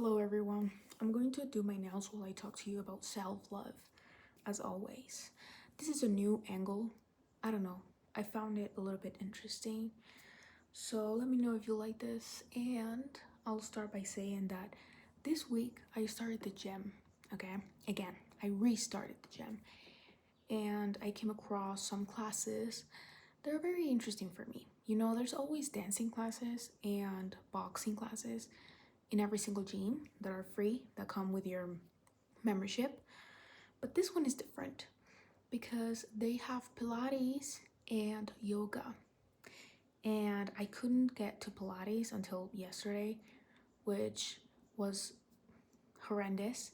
Hello everyone. I'm going to do my nails while I talk to you about self-love, as always. This is a new angle. I don't know. I found it a little bit interesting. So let me know if you like this. And I'll start by saying that this week I started the gym. Okay? Again, I restarted the gym. And I came across some classes that are very interesting for me. You know, there's always dancing classes and boxing classes in every single gym that are free, that come with your membership. But this one is different because they have Pilates and yoga. And I couldn't get to Pilates until yesterday, which was horrendous.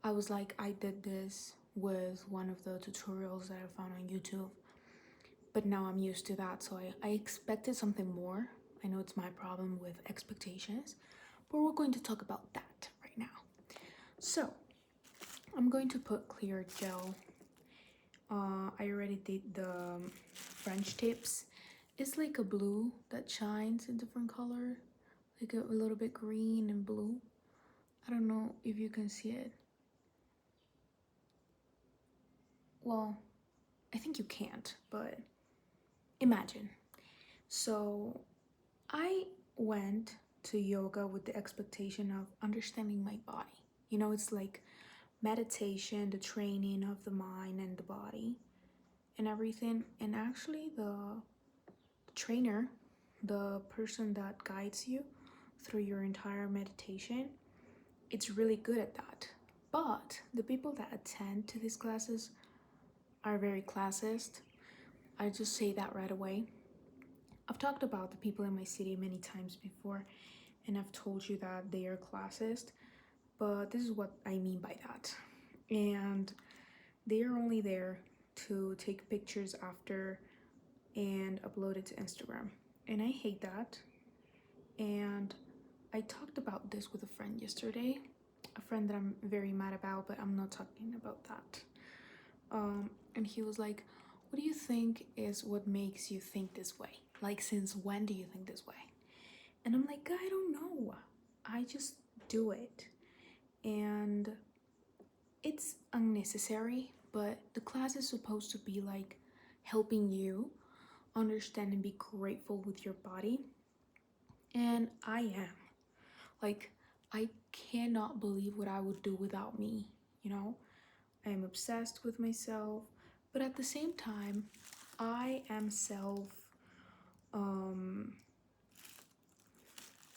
I was like, I did this with one of the tutorials that I found on YouTube, but now I'm used to that, so I expected something more. I know it's my problem with expectations, but we're going to talk about that right now. So I'm going to put clear gel. I already did the French tips. It's like a blue that shines in different color, like a little bit green and blue. I don't know if you can see it. Well, I think you can't, but imagine. So I went to yoga with the expectation of understanding my body. You know, it's like meditation, the training of the mind and the body and everything. And actually the trainer, the person that guides you through your entire meditation, it's really good at that. But the people that attend to these classes are very classist. I just say that right away. I've talked about the people in my city many times before, and I've told you that they are classist, but this is what I mean by that. And they are only there to take pictures after and upload it to Instagram. And I hate that. And I talked about this with a friend yesterday, a friend that I'm very mad about, but I'm not talking about that. And he was like, what do you think is what makes you think this way? Like, since when do you think this way? And I'm like, I don't know. I just do it. And it's unnecessary, but the class is supposed to be like helping you understand and be grateful with your body. And I am. Like, I cannot believe what I would do without me, you know? I am obsessed with myself, but at the same time, I am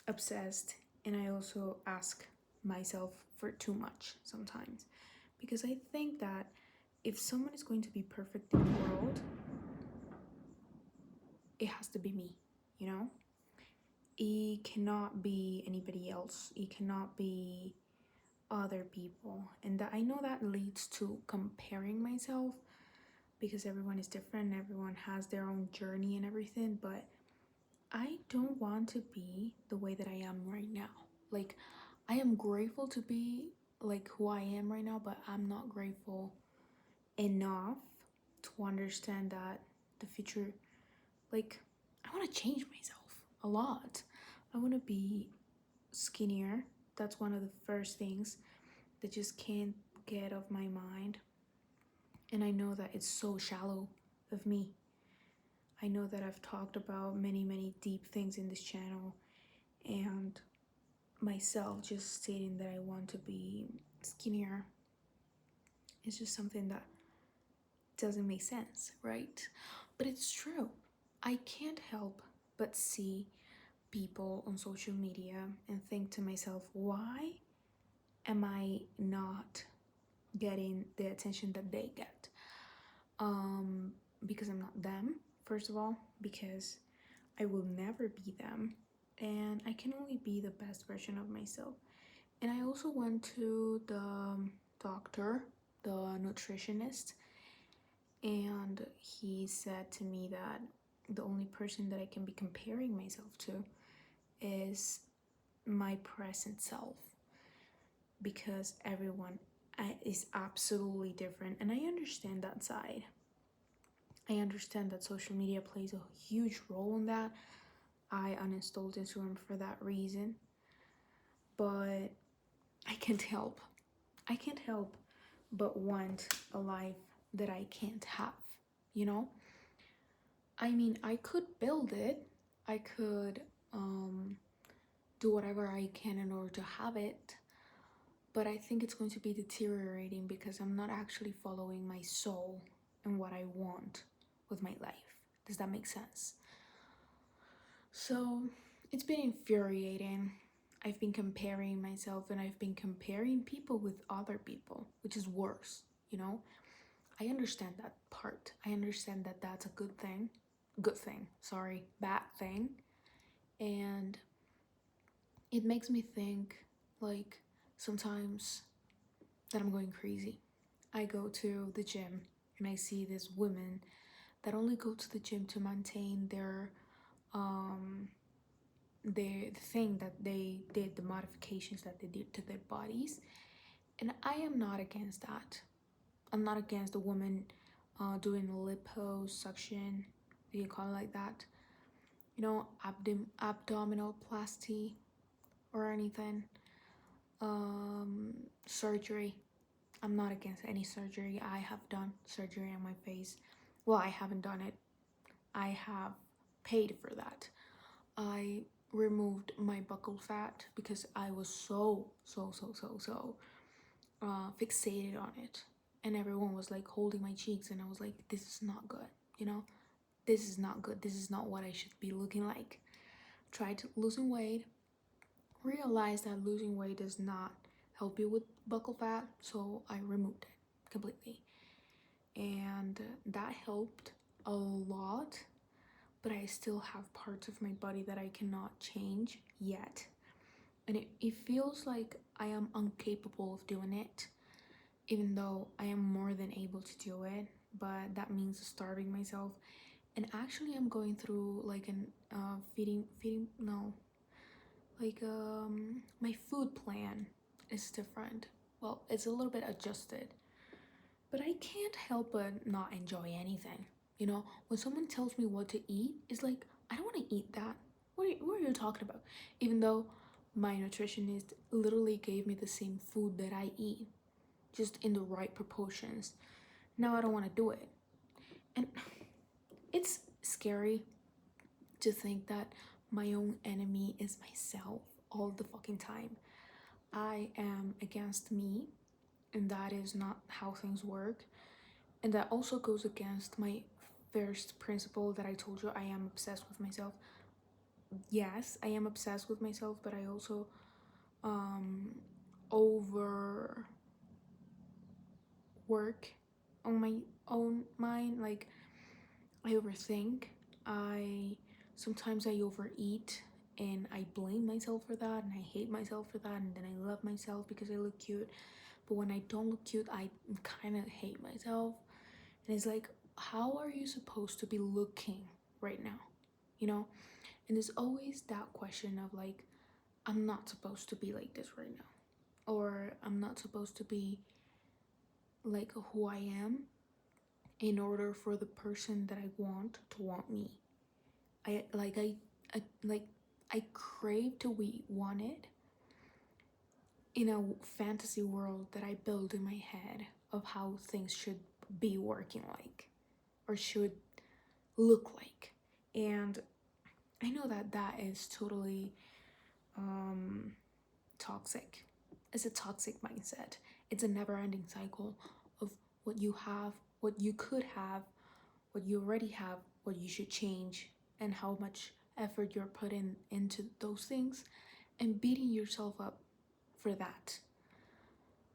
obsessed, and I also ask myself for too much sometimes, because I think that if someone is going to be perfect in the world, it has to be me, you know? It cannot be anybody else. It cannot be other people. And that I know that leads to comparing myself, because everyone is different, everyone has their own journey and everything, but I don't want to be the way that I am right now. Like, I am grateful to be like who I am right now, but I'm not grateful enough to understand that the future, like, I want to change myself a lot. I want to be skinnier. That's one of the first things that just can't get off my mind. And I know that it's so shallow of me. I know that I've talked about many deep things in this channel, and myself just stating that I want to be skinnier is just something that doesn't make sense, right? But it's true. I can't help but see people on social media and think to myself, why am I not getting the attention that they get? Because I'm not them, first of all, because I will never be them, and I can only be the best version of myself. And I also went to the doctor, the nutritionist, and he said to me that the only person that I can be comparing myself to is my present self, because everyone is absolutely different. And I understand that side. I understand that social media plays a huge role in that. I uninstalled Instagram for that reason. But can't help. I can't help but want a life that I can't have, you know? I mean, I could build it. I could do whatever I can in order to have it, but I think it's going to be deteriorating because I'm not actually following my soul and what I want with my life. Does that make sense? So it's been infuriating. I've been comparing myself and I've been comparing people with other people, which is worse, you know? I understand that part. I understand that that's a good thing. Good thing, sorry, bad thing. And it makes me think, like, sometimes that I'm going crazy. I go to the gym and I see these women that only go to the gym to maintain um the thing that they did, the modifications that they did to their bodies. And I am not against that. I'm not against a woman doing liposuction. Do you call it like that? You know, abdominal plasty or anything. Surgery. I'm not against any surgery. I have done surgery on my face. Well, I haven't done it. I have paid for that. I removed my buccal fat because I was so fixated on it. And everyone was like holding my cheeks, and I was like, this is not good, you know? This is not good. This is not what I should be looking like. Tried losing weight, realized that losing weight does not help you with buccal fat, so I removed it completely. And that helped a lot, but I still have parts of my body that I cannot change yet. And it feels like I am incapable of doing it, even though I am more than able to do it. But that means starving myself. And actually, I'm going through like an no, like my food plan is different. Well, it's a little bit adjusted, but I can't help but not enjoy anything. You know, when someone tells me what to eat, it's like, I don't want to eat that. What are you talking about? Even though my nutritionist literally gave me the same food that I eat, just in the right proportions. Now I don't want to do it. And it's scary to think that my own enemy is myself all the fucking time. I am against me, and that is not how things work. And that also goes against my first principle that I told you. I am obsessed with myself. Yes, I am obsessed with myself, but I also over work on my own mind. Like, I overthink. I sometimes I overeat and I blame myself for that, and I hate myself for that, and then I love myself because I look cute. But when I don't look cute, I kind of hate myself. And it's like, how are you supposed to be looking right now? You know? And there's always that question of like, I'm not supposed to be like this right now. Or I'm not supposed to be like who I am in order for the person that I want to want me. I like I crave to be wanted in a fantasy world that I build in my head of how things should be working like or should look like. And I know that that is totally toxic. It's a toxic mindset. It's a never-ending cycle of what you have, what you could have, what you already have, what you should change, and how much effort you're putting into those things, and beating yourself up for that.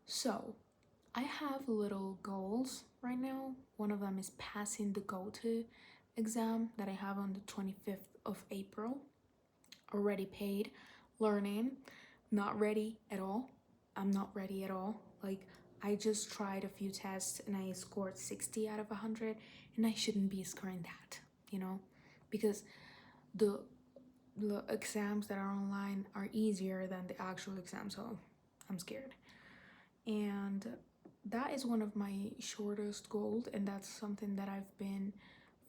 So, I have little goals right now. One of them is passing the GOTO exam that I have on the 25th of April. Already paid, learning, not ready at all. I'm not ready at all. Like, I just tried a few tests and I scored 60 out of 100, and I shouldn't be scoring that, you know? Because the the exams that are online are easier than the actual exam, so I'm scared. And that is one of my shortest goals, and that's something that I've been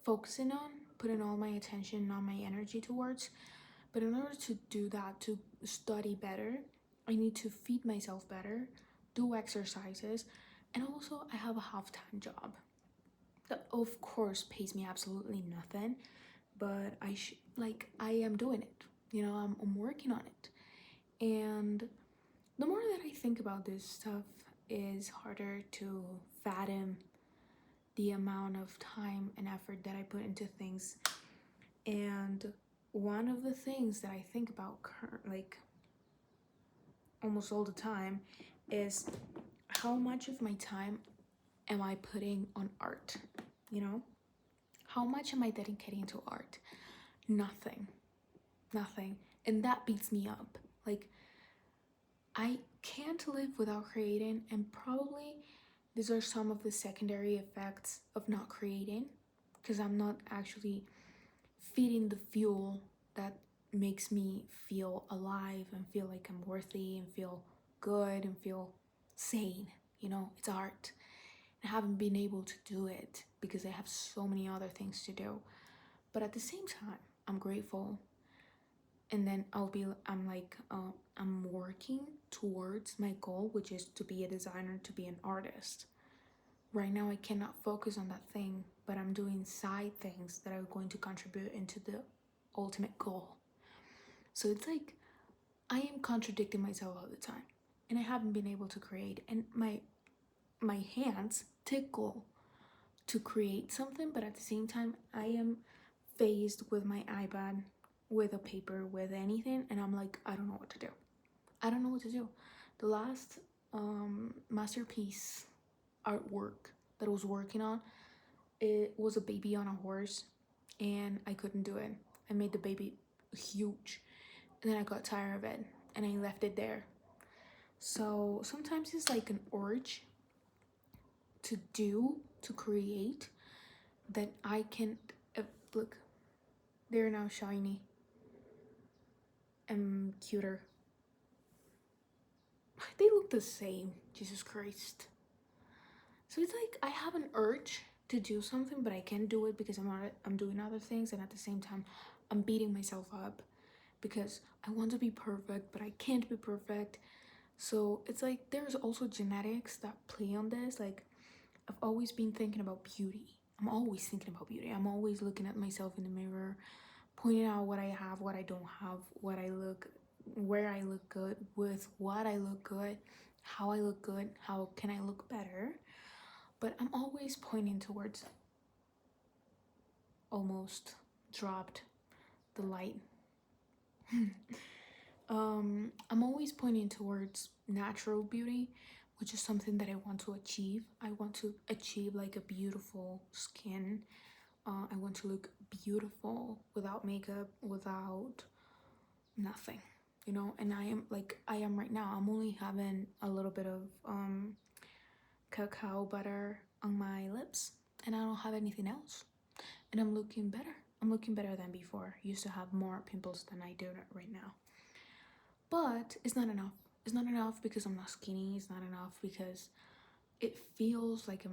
focusing on, putting all my attention, all my energy towards. But in order to do that, to study better, I need to feed myself better, do exercises, and also I have a half-time job that of course pays me absolutely nothing, but I am doing it. I'm working on it. And the more that I think about this stuff, is harder to fathom the amount of time and effort that I put into things. And one of the things that I think about like almost all the time is how much of my time am I putting on art? You know? How much am I dedicating to art? Nothing. Nothing. And that beats me up. Like, I can't live without creating, and probably these are some of the secondary effects of not creating, because I'm not actually feeding the fuel that makes me feel alive and feel like I'm worthy and feel good and feel sane. It's art. I haven't been able to do it because I have so many other things to do. But at the same time, I'm grateful. And then I'm working towards my goal, which is to be a designer, to be an artist. Right now, I cannot focus on that thing, but I'm doing side things that are going to contribute into the ultimate goal. So it's like I am contradicting myself all the time, and I haven't been able to create. And my hands tickle to create something, but at the same time, I am faced with my iPad, with a paper, with anything, and I'm like, I don't know what to do. I don't know what to do. The last masterpiece artwork that I was working on, it was a baby on a horse, and I couldn't do it. I made the baby huge, and then I got tired of it, and I left it there. So sometimes it's like an urge to create, that I can look. They're now shiny and cuter. They look the same. Jesus Christ. So it's like I have an urge to do something, but I can't do it because I'm doing other things, and at the same time I'm beating myself up because I want to be perfect, but I can't be perfect. So it's like there's also genetics that play on this. Like, I've always been thinking about beauty. I'm always thinking about beauty. I'm always looking at myself in the mirror, pointing out what I have, what I don't have, where I look good, with what I look good, how I look good, how can I look better. But I'm always pointing towards, almost dropped the light. I'm always pointing towards natural beauty, which is something that I want to achieve. I want to achieve like a beautiful skin. I want to look beautiful without makeup, without nothing, and I am right now. I'm only having a little bit of cacao butter on my lips, and I don't have anything else, and I'm looking better than before. I used to have more pimples than I do right now, but it's not enough. It's not enough because I'm not skinny. It's not enough because it feels like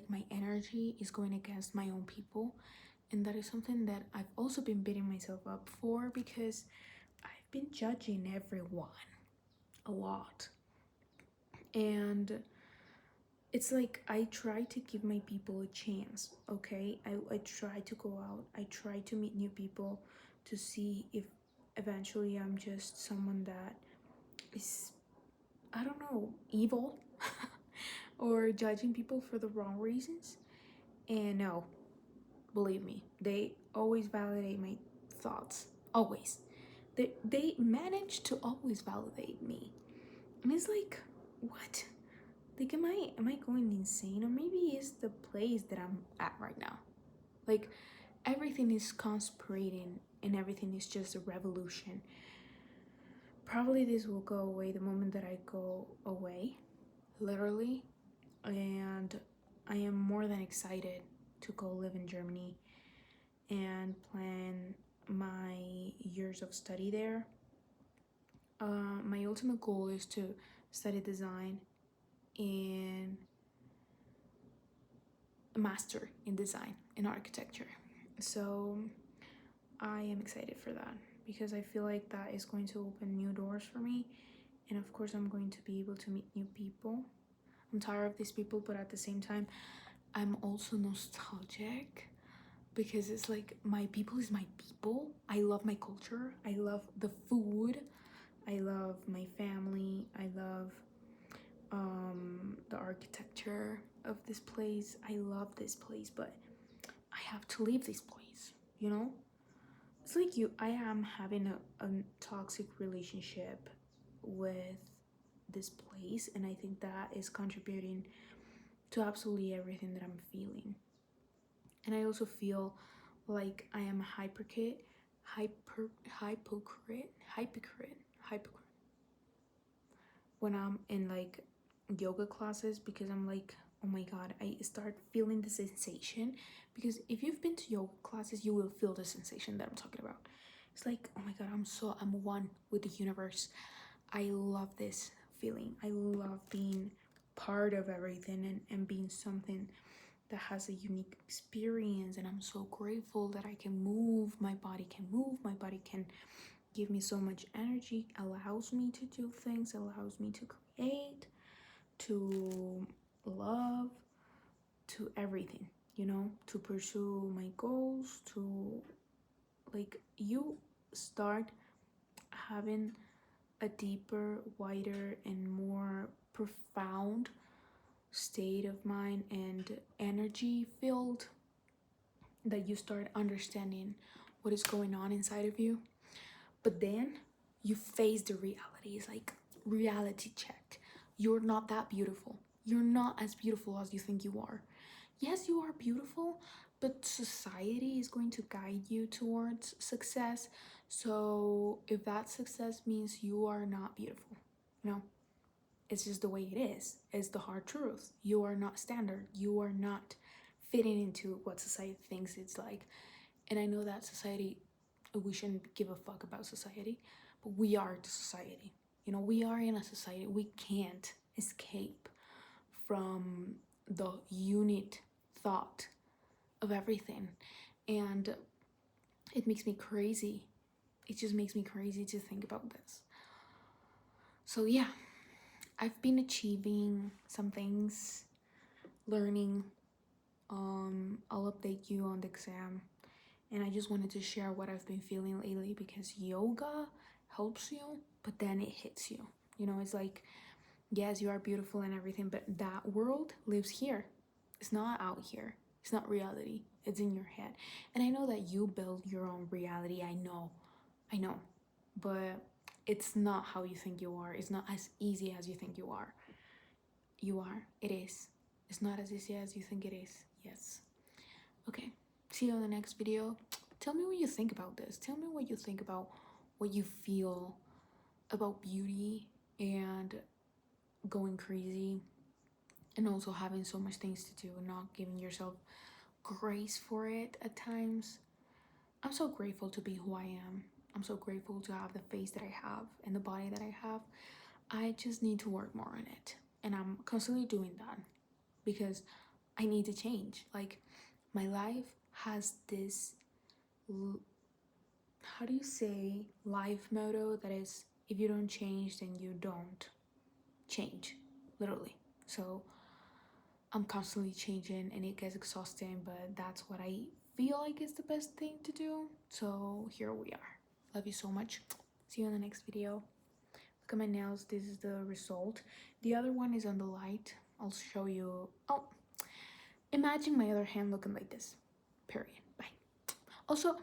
my energy is going against my own people, and that is something that I've also been beating myself up for, because I've been judging everyone a lot. And it's like I try to give my people a chance, okay? I try to go out, I try to meet new people, to see if eventually I'm just someone that is, I don't know, evil or judging people for the wrong reasons. And no, believe me, they always validate my thoughts. Always. They manage to always validate me. And it's like, what? Like, am I going insane? Or maybe it's the place that I'm at right now. Like, everything is conspirating and everything is just a revolution. Probably this will go away the moment that I go away, literally. And I am more than excited to go live in Germany and plan my years of study there. My ultimate goal is to study design and a master in design and architecture. So I am excited for that because I feel like that is going to open new doors for me, And of course, I'm going to be able to meet new people. I'm tired of these people, but at the same time, I'm also nostalgic because it's like my people is my people. I love my culture. I love the food. I love my family. I love the architecture of this place. I love this place, but I have to leave this place, you know? It's like I am having a toxic relationship with this place, and I think that is contributing to absolutely everything that I'm feeling. And I also feel like I am a hypocrite when I'm in like yoga classes, because I'm like, oh my god, I start feeling the sensation. Because if you've been to yoga classes, you will feel the sensation that I'm talking about. It's like, oh my god, I'm one with the universe. I love this feeling. I love being part of everything, and being something that has a unique experience. And I'm so grateful that I can move, my body can move, my body can give me so much energy, allows me to do things, allows me to create, to love, to everything, you know, to pursue my goals, to like, you start having a deeper, wider, and more profound state of mind and energy filled, that you start understanding what is going on inside of you. But then you face the reality. It's like reality check. You're not that beautiful. You're not as beautiful as you think you are. Yes, you are beautiful, but society is going to guide you towards success. So if that success means you are not beautiful, no, it's just the way it is. It's the hard truth. You are not standard. You are not fitting into what society thinks it's like. And I know that society, we shouldn't give a fuck about society, but we are the society. You know, we are in a society. We can't escape from the unit thought of everything. And it makes me crazy. It just makes me crazy to think about this. So yeah, I've been achieving some things, learning. I'll update you on the exam. And I just wanted to share what I've been feeling lately, because yoga helps you, but then it hits you. You know, it's like, yes, you are beautiful and everything, but that world lives here. It's not out here. It's not reality. It's in your head. And I know that you build your own reality. I know. But it's not how you think you are. It's not as easy as you think you are. You are. It is. It's not as easy as you think it is. Yes. Okay. See you in the next video. Tell me what you think about this. Tell me what you think about what you feel about beauty and going crazy, and also having so much things to do and not giving yourself grace for it at times. I'm so grateful to be who I am. I'm so grateful to have the face that I have and the body that I have. I just need to work more on it. And I'm constantly doing that because I need to change. Like, my life has this, how do you say, life motto that is, if you don't change, then you don't change, literally. So I'm constantly changing and it gets exhausting, but that's what I feel like is the best thing to do. So here we are. Love you so much. See you in the next video. Look at my nails. This is the result. The other one is on the light. I'll show you. Oh, imagine my other hand looking like this. Period. Bye. Also,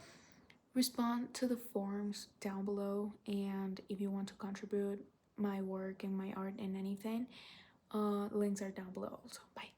respond to the forms down below, and if you want to contribute my work and my art and anything, links are down below also. Bye.